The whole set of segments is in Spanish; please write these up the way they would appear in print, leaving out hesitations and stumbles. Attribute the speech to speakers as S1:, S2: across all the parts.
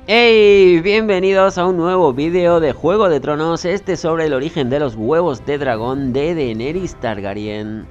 S1: ¡Hey! Bienvenidos a un nuevo vídeo de Juego de Tronos, sobre el origen de los huevos de dragón de Daenerys Targaryen.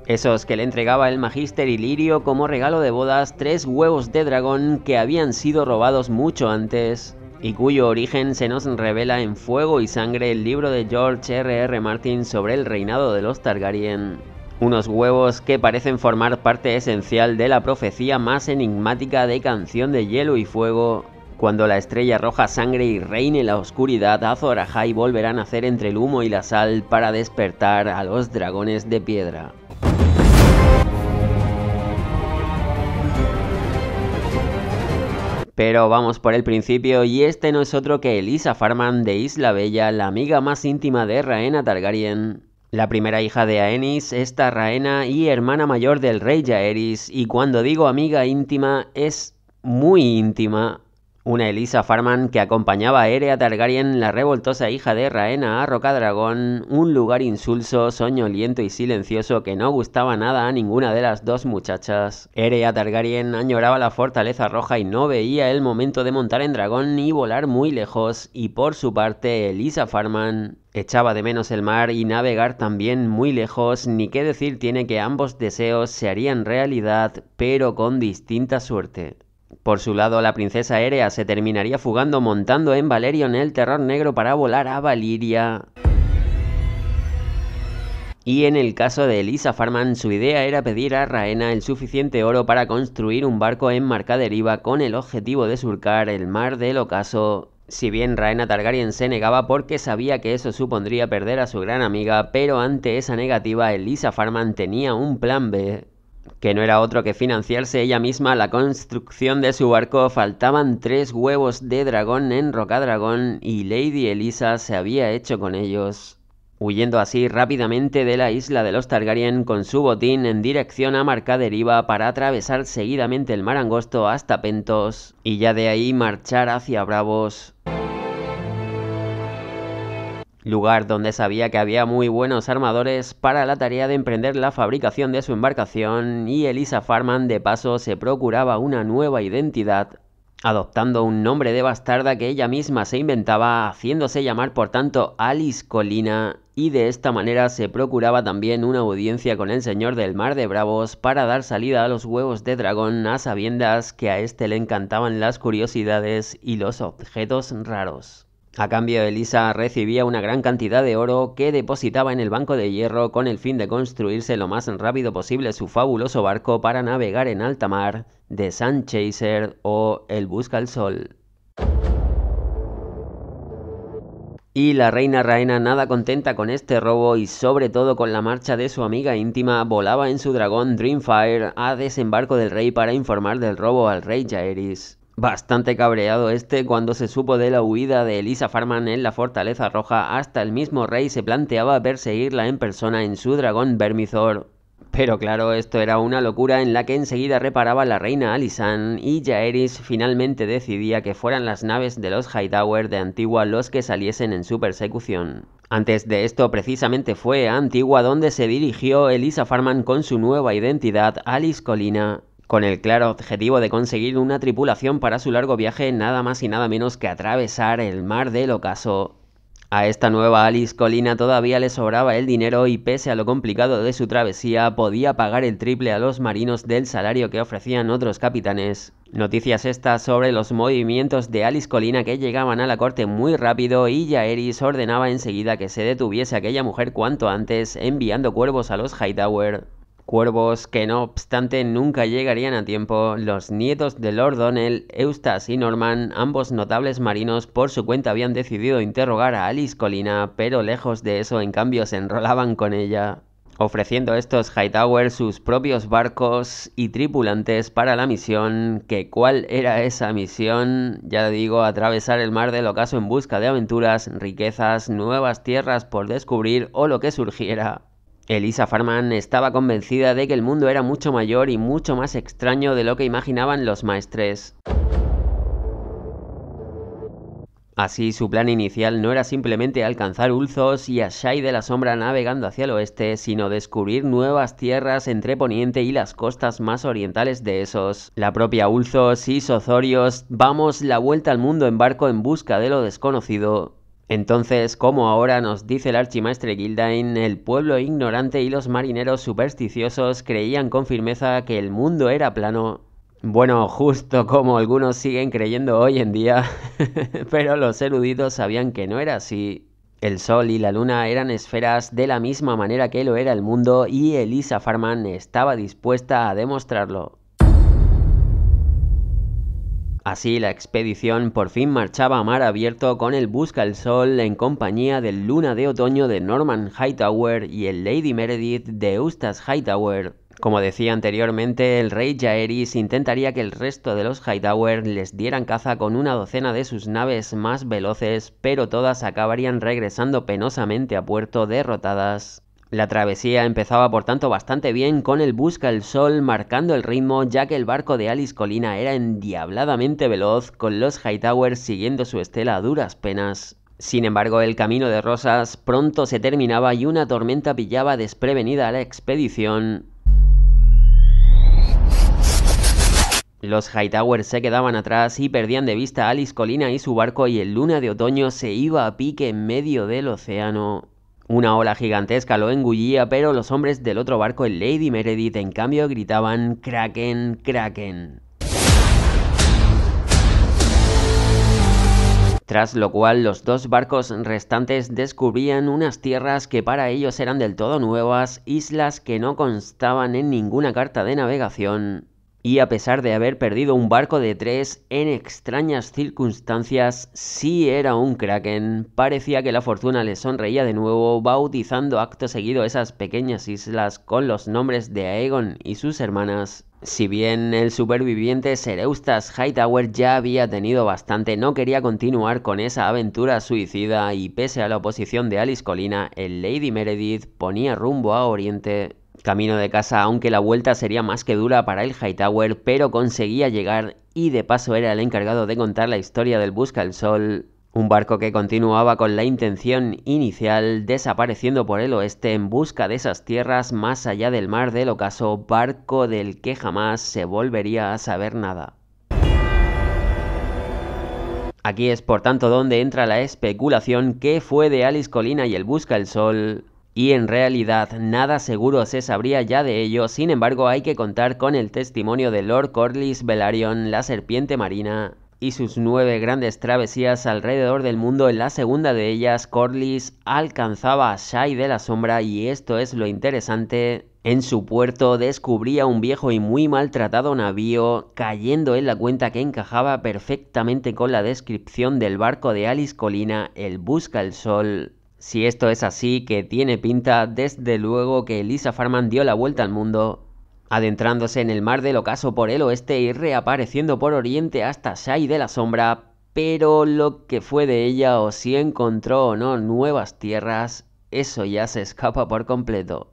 S1: Esos que le entregaba el Magister Illyrio como regalo de bodas 3 huevos de dragón que habían sido robados mucho antes, y cuyo origen se nos revela en Fuego y Sangre, el libro de George R.R. Martin sobre el reinado de los Targaryen. Unos huevos que parecen formar parte esencial de la profecía más enigmática de Canción de Hielo y Fuego. Cuando la estrella roja sangre y reine la oscuridad, Azor Ahai volverá a nacer entre el humo y la sal para despertar a los dragones de piedra. Pero vamos por el principio, y este no es otro que Elisa Farman de Isla Bella, la amiga más íntima de Rhaena Targaryen. La primera hija de Aenys, esta Rhaena y hermana mayor del rey Jaehaerys, y cuando digo amiga íntima, es muy íntima. Una Elisa Farman que acompañaba a Aerea Targaryen, la revoltosa hija de Rhaena, a Rocadragón, un lugar insulso, soñoliento y silencioso que no gustaba nada a ninguna de las dos muchachas. Aerea Targaryen añoraba la fortaleza roja y no veía el momento de montar en dragón y volar muy lejos, y por su parte Elisa Farman echaba de menos el mar y navegar también muy lejos, ni qué decir tiene que ambos deseos se harían realidad, pero con distinta suerte. Por su lado, la princesa Aerea se terminaría fugando montando en Valerion el terror negro para volar a Valyria. Y en el caso de Elisa Farman, su idea era pedir a Rhaena el suficiente oro para construir un barco en Marcaderiva con el objetivo de surcar el mar del ocaso. Si bien Rhaena Targaryen se negaba porque sabía que eso supondría perder a su gran amiga, pero ante esa negativa Elisa Farman tenía un plan B, que no era otro que financiarse ella misma la construcción de su barco. Faltaban 3 huevos de dragón en Rocadragón y Lady Elisa se había hecho con ellos, huyendo así rápidamente de la isla de los Targaryen con su botín en dirección a Marcaderiva para atravesar seguidamente el mar angosto hasta Pentos y ya de ahí marchar hacia Braavos, lugar donde sabía que había muy buenos armadores para la tarea de emprender la fabricación de su embarcación, y Elisa Farman de paso se procuraba una nueva identidad, adoptando un nombre de bastarda que ella misma se inventaba, haciéndose llamar por tanto Alice Colina, y de esta manera se procuraba también una audiencia con el señor del mar de Braavos para dar salida a los huevos de dragón, a sabiendas que a este le encantaban las curiosidades y los objetos raros. A cambio, Elisa recibía una gran cantidad de oro que depositaba en el banco de hierro con el fin de construirse lo más rápido posible su fabuloso barco para navegar en alta mar, The Sun Chaser o el Busca el Sol. Y la reina Rhaena, nada contenta con este robo y sobre todo con la marcha de su amiga íntima, volaba en su dragón Dreamfire a desembarco del rey para informar del robo al rey Jaehaerys. Bastante cabreado cuando se supo de la huida de Elisa Farman en la Fortaleza Roja, hasta el mismo rey se planteaba perseguirla en persona en su dragón Vermithor. Pero claro, esto era una locura en la que enseguida reparaba la reina Alysanne, y Jaehaerys finalmente decidía que fueran las naves de los Hightower de Antigua los que saliesen en su persecución. Antes de esto, precisamente fue a Antigua donde se dirigió Elisa Farman con su nueva identidad, Alice Colina, con el claro objetivo de conseguir una tripulación para su largo viaje, nada más y nada menos que atravesar el mar del ocaso. A esta nueva Alice Colina todavía le sobraba el dinero y pese a lo complicado de su travesía podía pagar el triple a los marinos del salario que ofrecían otros capitanes. Noticias estas sobre los movimientos de Alice Colina que llegaban a la corte muy rápido, y Jaehaerys ordenaba enseguida que se detuviese aquella mujer cuanto antes, enviando cuervos a los Hightower. Cuervos que no obstante nunca llegarían a tiempo. Los nietos de Lord Donnell, Eustace y Norman, ambos notables marinos, por su cuenta habían decidido interrogar a Alice Colina, pero lejos de eso en cambio se enrolaban con ella, ofreciendo a estos Hightower sus propios barcos y tripulantes para la misión. ¿Cuál era esa misión? Ya digo, atravesar el mar del ocaso en busca de aventuras, riquezas, nuevas tierras por descubrir o lo que surgiera. Elisa Farman estaba convencida de que el mundo era mucho mayor y mucho más extraño de lo que imaginaban los maestres. Así, su plan inicial no era simplemente alcanzar Ulthos y a Shai de la Sombra navegando hacia el oeste, sino descubrir nuevas tierras entre Poniente y las costas más orientales de esos. La propia Ulthos y Sozorios, vamos la vuelta al mundo en barco en busca de lo desconocido. Entonces, como ahora nos dice el archimaestre Gildain, el pueblo ignorante y los marineros supersticiosos creían con firmeza que el mundo era plano. Bueno, justo como algunos siguen creyendo hoy en día, pero los eruditos sabían que no era así. El Sol y la Luna eran esferas de la misma manera que lo era el mundo y Elisa Farman estaba dispuesta a demostrarlo. Así, la expedición por fin marchaba a mar abierto con el Busca el Sol en compañía del Luna de Otoño de Norman Hightower y el Lady Meredith de Eustace Hightower. Como decía anteriormente, el rey Jaehaerys intentaría que el resto de los Hightower les dieran caza con una docena de sus naves más veloces, pero todas acabarían regresando penosamente a puerto derrotadas. La travesía empezaba por tanto bastante bien, con el Busca el Sol marcando el ritmo, ya que el barco de Alice Colina era endiabladamente veloz, con los Hightower siguiendo su estela a duras penas. Sin embargo, el camino de rosas pronto se terminaba y una tormenta pillaba desprevenida a la expedición. Los Hightower se quedaban atrás y perdían de vista a Alice Colina y su barco, y el Luna de Otoño se iba a pique en medio del océano. Una ola gigantesca lo engullía, pero los hombres del otro barco, el Lady Meredith, en cambio gritaban «¡Kraken! ¡Kraken!». Tras lo cual, los dos barcos restantes descubrían unas tierras que para ellos eran del todo nuevas, islas que no constaban en ninguna carta de navegación. Y a pesar de haber perdido un barco de 3 en extrañas circunstancias, sí era un kraken. Parecía que la fortuna les sonreía de nuevo, bautizando acto seguido esas pequeñas islas con los nombres de Aegon y sus hermanas. Si bien el superviviente Sir Eustace Hightower ya había tenido bastante, no quería continuar con esa aventura suicida y, pese a la oposición de Alice Colina, el Lady Meredith ponía rumbo a Oriente. Camino de casa, aunque la vuelta sería más que dura para el Hightower, pero conseguía llegar y de paso era el encargado de contar la historia del Busca el Sol. Un barco que continuaba con la intención inicial, desapareciendo por el oeste en busca de esas tierras más allá del mar del ocaso, barco del que jamás se volvería a saber nada. Aquí es por tanto donde entra la especulación: ¿qué fue de Alice Colina y el Busca el Sol? Y en realidad nada seguro se sabría ya de ello. Sin embargo, hay que contar con el testimonio de Lord Corlys Velaryon, la serpiente marina, y sus 9 grandes travesías alrededor del mundo. En la segunda de ellas, Corlys alcanzaba a Shai de la Sombra, y esto es lo interesante: en su puerto descubría un viejo y muy maltratado navío, cayendo en la cuenta que encajaba perfectamente con la descripción del barco de Alice Colina, el Busca el Sol. Si esto es así, que tiene pinta, desde luego que Elisa Farman dio la vuelta al mundo, adentrándose en el mar del ocaso por el oeste y reapareciendo por oriente hasta Shai de la Sombra. Pero lo que fue de ella, o si encontró o no nuevas tierras, eso ya se escapa por completo.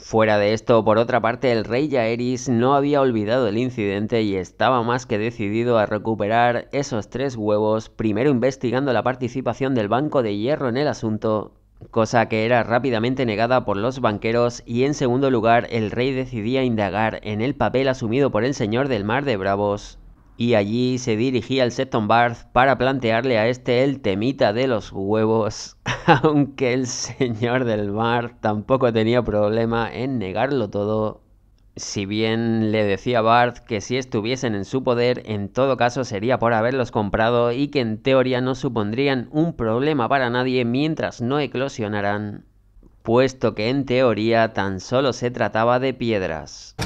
S1: Fuera de esto, por otra parte, el rey Jaehaerys no había olvidado el incidente y estaba más que decidido a recuperar esos 3 huevos, primero investigando la participación del Banco de Hierro en el asunto, cosa que era rápidamente negada por los banqueros, y en segundo lugar, el rey decidía indagar en el papel asumido por el señor del Mar de Bravos. Y allí se dirigía al Septon Barth para plantearle a este el temita de los huevos, aunque el señor del mar tampoco tenía problema en negarlo todo. Si bien le decía a Barth que si estuviesen en su poder, en todo caso sería por haberlos comprado, y que en teoría no supondrían un problema para nadie mientras no eclosionaran, puesto que en teoría tan solo se trataba de piedras.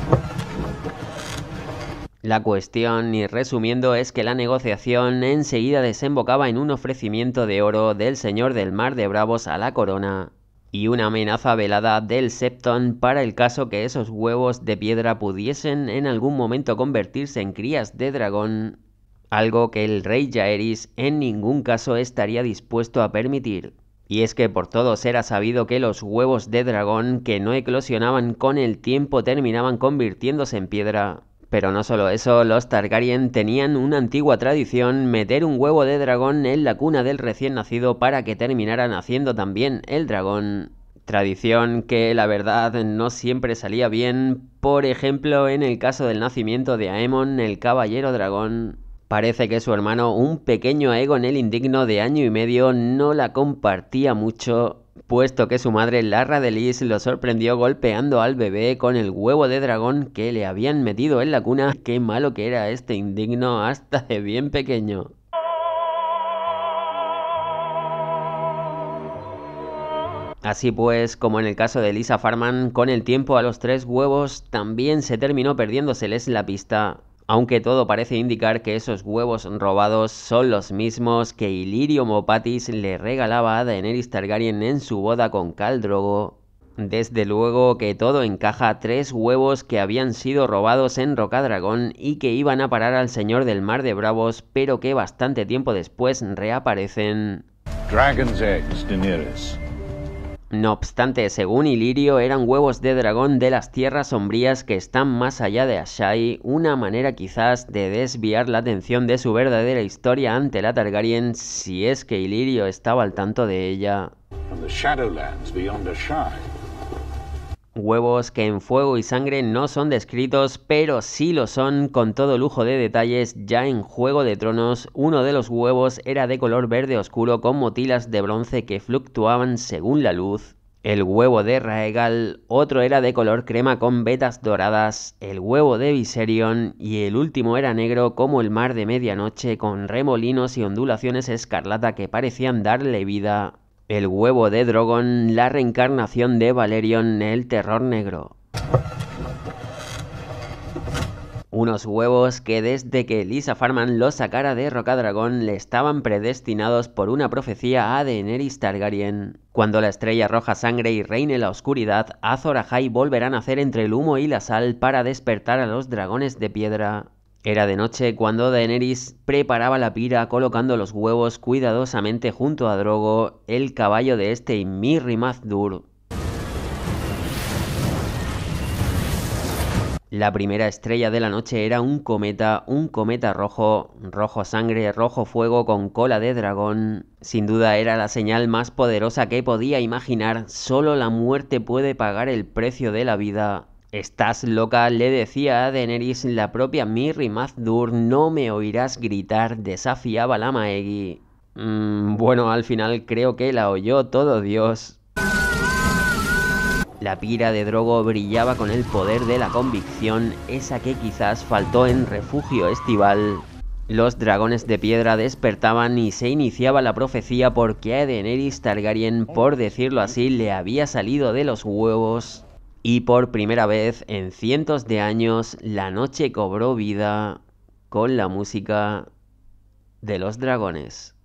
S1: La cuestión, y resumiendo, es que la negociación enseguida desembocaba en un ofrecimiento de oro del señor del Mar de Bravos a la corona, y una amenaza velada del Septon para el caso que esos huevos de piedra pudiesen en algún momento convertirse en crías de dragón, algo que el rey Jaehaerys en ningún caso estaría dispuesto a permitir. Y es que por todos era sabido que los huevos de dragón que no eclosionaban con el tiempo terminaban convirtiéndose en piedra, Pero no solo eso, los Targaryen tenían una antigua tradición, meter un huevo de dragón en la cuna del recién nacido para que terminara naciendo también el dragón. Tradición que la verdad no siempre salía bien, por ejemplo en el caso del nacimiento de Aemon, el caballero dragón. Parece que su hermano, un pequeño Aegon el Indigno de año y medio, no la compartía mucho, puesto que su madre Larra de Lis lo sorprendió golpeando al bebé con el huevo de dragón que le habían metido en la cuna. Qué malo que era este indigno hasta de bien pequeño. Así pues, como en el caso de Lisa Farman, con el tiempo a los 3 huevos también se terminó perdiéndoseles la pista. Aunque todo parece indicar que esos huevos robados son los mismos que Illyrio Mopatis le regalaba a Daenerys Targaryen en su boda con Khal Drogo. Desde luego que todo encaja, 3 huevos que habían sido robados en Rocadragón y que iban a parar al Señor del Mar de Bravos, pero que bastante tiempo después reaparecen.
S2: Dragon's eggs, Daenerys.
S1: No obstante, según Illyrio, eran huevos de dragón de las tierras sombrías que están más allá de Asshai, una manera quizás de desviar la atención de su verdadera historia ante la Targaryen, si es que Illyrio estaba al tanto de ella.
S2: From the Shadowlands beyond Asshai.
S1: Huevos que en Fuego y Sangre no son descritos, pero sí lo son con todo lujo de detalles. Ya en Juego de Tronos, uno de los huevos era de color verde oscuro con motilas de bronce que fluctuaban según la luz. El huevo de Raegal, otro era de color crema con vetas doradas, el huevo de Viserion y el último era negro como el mar de medianoche con remolinos y ondulaciones escarlata que parecían darle vida. El huevo de Drogon, la reencarnación de Valerion, el terror negro. Unos huevos que desde que Lisa Farman los sacara de Rocadragón le estaban predestinados por una profecía a Daenerys Targaryen. Cuando la estrella roja sangre y reine la oscuridad, Azor Ahai volverá a nacer entre el humo y la sal para despertar a los dragones de piedra. Era de noche cuando Daenerys preparaba la pira colocando los huevos cuidadosamente junto a Drogo, el caballo de este y Mirri Maz Duur. La primera estrella de la noche era un cometa rojo, rojo sangre, rojo fuego con cola de dragón. Sin duda era la señal más poderosa que podía imaginar, solo la muerte puede pagar el precio de la vida. «Estás loca», le decía a Daenerys la propia Mirri Maz Duur, «no me oirás gritar», desafiaba la Maegi. Bueno, al final creo que la oyó todo Dios. La pira de Drogo brillaba con el poder de la convicción, esa que quizás faltó en Refugio Estival. Los dragones de piedra despertaban y se iniciaba la profecía porque a Daenerys Targaryen, por decirlo así, le había salido de los huevos. Y por primera vez en cientos de años, la noche cobró vida con la música de los dragones.